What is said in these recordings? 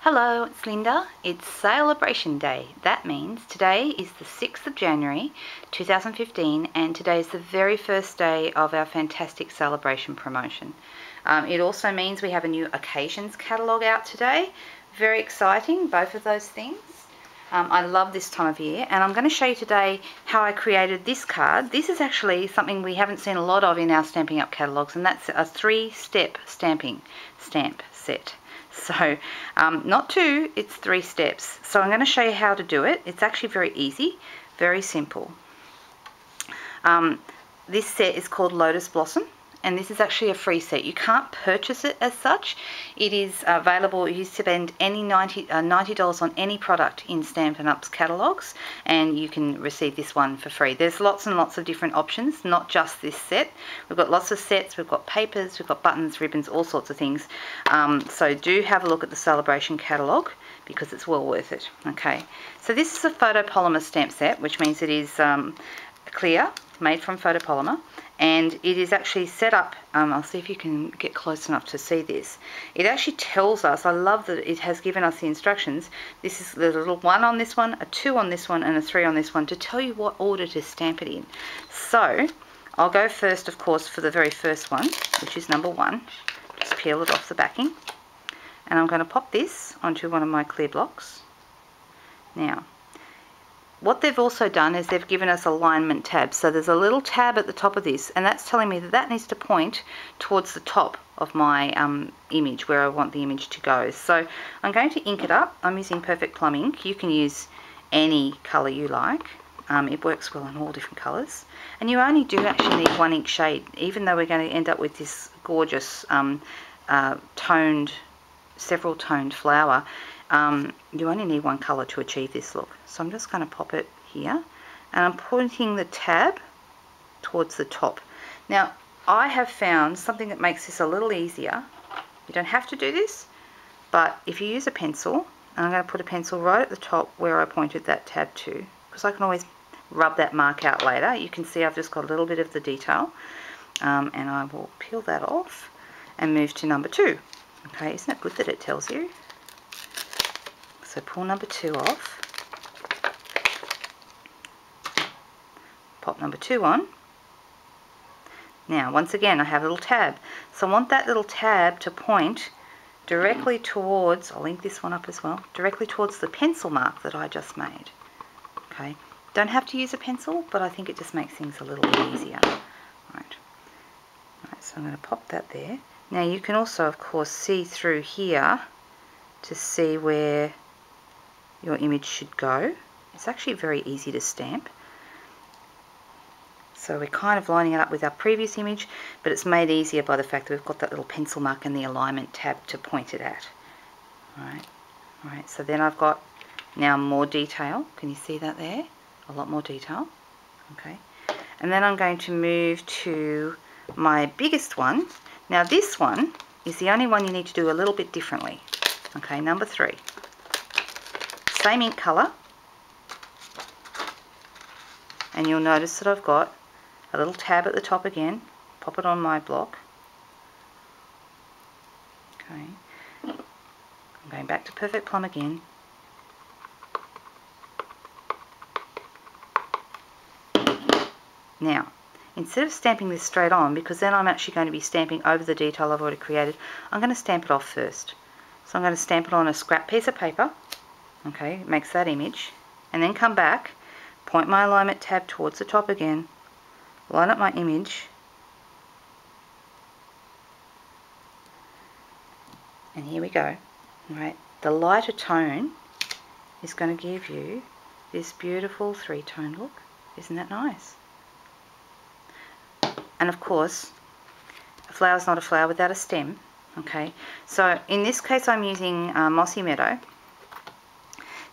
Hello, it's Linda. It's Celebration Day. That means today is the 6th of January 2015 and today is the very first day of our fantastic celebration promotion. It also means we have a new occasions catalogue out today. Very exciting, both of those things. I love this time of year, and I'm going to show you today how I created this card. This is actually something we haven't seen a lot of in our Stampin' Up catalogues, and that's a 3-step stamping stamp set. So not 2, it's 3 steps. So I'm going to show you how to do it. It's actually very easy, very simple. This set is called Lotus Blossom, and this is actually a free set. You can't purchase it as such. It is available. You spend any $90 on any product in Stampin' Up's catalogues, and you can receive this one for free. There's lots and lots of different options, not just this set. We've got lots of sets. We've got papers, we've got buttons, ribbons, all sorts of things. So do have a look at the Celebration catalogue because it's well worth it. Okay, so this is a photopolymer stamp set, which means it is clear, made from photopolymer, and it is actually set up, I'll see if you can get close enough to see this. It actually tells us, I love that it has given us the instructions. This is the little 1 on this one, a 2 on this one, and a 3 on this one to tell you what order to stamp it in. So I'll go first, of course, for the very first one, which is number 1. Just peel it off the backing, and I'm going to pop this onto one of my clear blocks. Now, what they've also done is they've given us alignment tabs. So there's a little tab at the top of this, and that's telling me that that needs to point towards the top of my image, where I want the image to go. So I'm going to ink it up. I'm using Perfect Plum ink. You can use any colour you like. It works well in all different colours. And you only do actually need 1 ink shade, even though we're going to end up with this gorgeous several toned flower. You only need 1 colour to achieve this look. So I'm just going to pop it here, and I'm pointing the tab towards the top. Now, I have found something that makes this a little easier. You don't have to do this, but if you use a pencil, and I'm going to put a pencil right at the top where I pointed that tab to, because I can always rub that mark out later. You can see I've just got a little bit of the detail, and I will peel that off and move to number 2. Okay, isn't it good that it tells you? So pull number 2 off, pop number 2 on. Now, once again, I have a little tab. So I want that little tab to point directly towards, I'll ink this one up as well, directly towards the pencil mark that I just made. Okay, don't have to use a pencil, but I think it just makes things a little easier. Right, so I'm going to pop that there. Now you can also, of course, see through here to see where your image should go. It's actually very easy to stamp. So we're kind of lining it up with our previous image, but it's made easier by the fact that we've got that little pencil mark and the alignment tab to point it at. Alright, so then I've got now more detail. Can you see that there? A lot more detail. Okay, and then I'm going to move to my biggest one. Now this one is the only one you need to do a little bit differently. Okay, number 3. Same ink colour, and you'll notice that I've got a little tab at the top again. Pop it on my block. Okay, I'm going back to Perfect Plum again. Now, instead of stamping this straight on, because then I'm actually going to be stamping over the detail I've already created, I'm going to stamp it off first. So I'm going to stamp it on a scrap piece of paper. Okay, it makes that image, and then come back, point my alignment tab towards the top again, line up my image, and here we go. Right, the lighter tone is going to give you this beautiful 3-tone look. Isn't that nice? And of course, a flower's not a flower without a stem. Okay, so in this case I'm using Mossy Meadow.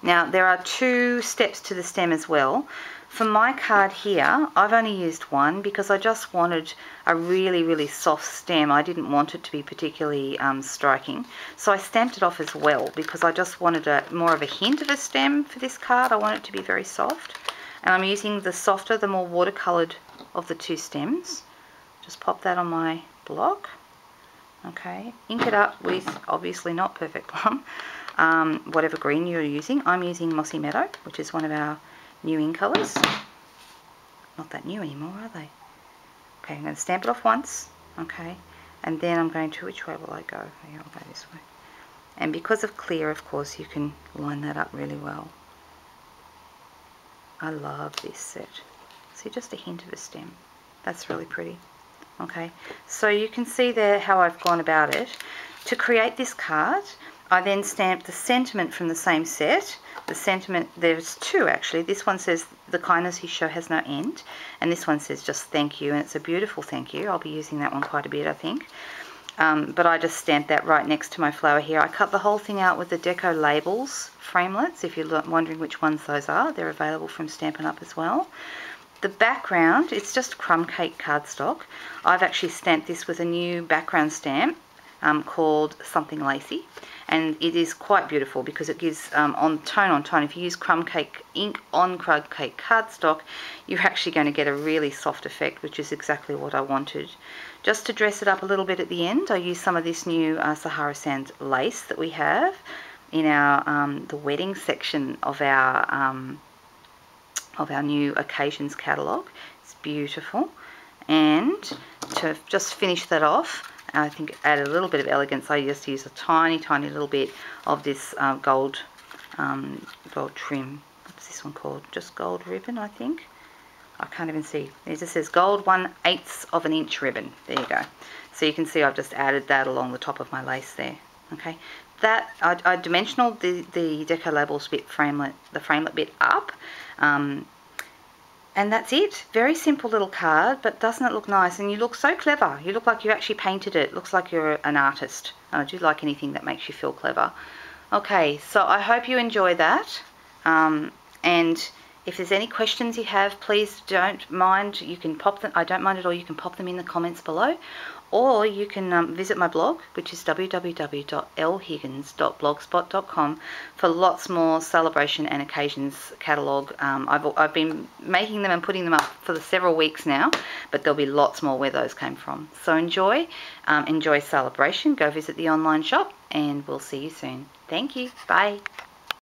Now there are 2 steps to the stem as well. For my card here, I've only used 1 because I just wanted a really soft stem. I didn't want it to be particularly striking. So I stamped it off as well because I just wanted more of a hint of a stem for this card. I want it to be very soft. And I'm using the softer, the more watercoloured of the 2 stems. Just pop that on my block. Okay, ink it up with, obviously not Perfect Plum. whatever green you're using. I'm using Mossy Meadow, which is one of our new in colours. Not that new anymore, are they? Okay, I'm going to stamp it off once, okay, and then I'm going to, which way will I go? Okay, I'll go this way. And because of clear, of course, you can line that up really well. I love this set. See, just a hint of a stem. That's really pretty. Okay, so you can see there how I've gone about it. To create this card, I then stamped the sentiment from the same set. The sentiment, there's two actually. This one says, "The kindness you show has no end," and this one says just "thank you," and it's a beautiful thank you. I'll be using that one quite a bit, I think. But I just stamped that right next to my flower here. I cut the whole thing out with the Deco Labels framelits. If you're wondering which ones those are, they're available from Stampin' Up as well. The background, it's just crumb cake cardstock. I've actually stamped this with a new background stamp called Something Lacy, and it is quite beautiful because it gives on tone. If you use crumb cake ink on crumb cake cardstock, you're actually going to get a really soft effect, which is exactly what I wanted. Just to dress it up a little bit at the end, I used some of this new Sahara Sand lace that we have in our the wedding section of our new occasions catalogue. It's beautiful. And to just finish that off, I think add a little bit of elegance, I just use a tiny little bit of this gold trim. What's this one called? Just gold ribbon, I think. I can't even see. It just says gold 1/8 of an inch ribbon. There you go. So you can see I've just added that along the top of my lace there. Okay. That I dimensional the Deco Labels bit framelit, the framelit bit up. And that's it. Very simple little card, but doesn't it look nice? And you look so clever. You look like you actually painted it. Looks like you're an artist. And I do like anything that makes you feel clever. Okay, so I hope you enjoy that. And if there's any questions you have, please don't mind. You can pop them. I don't mind at all. You can pop them in the comments below. Or you can visit my blog, which is www.lhiggins.blogspot.com, for lots more celebration and occasions catalogue. I've been making them and putting them up for several weeks now, but there'll be lots more where those came from. So enjoy celebration. Go visit the online shop, and we'll see you soon. Thank you. Bye.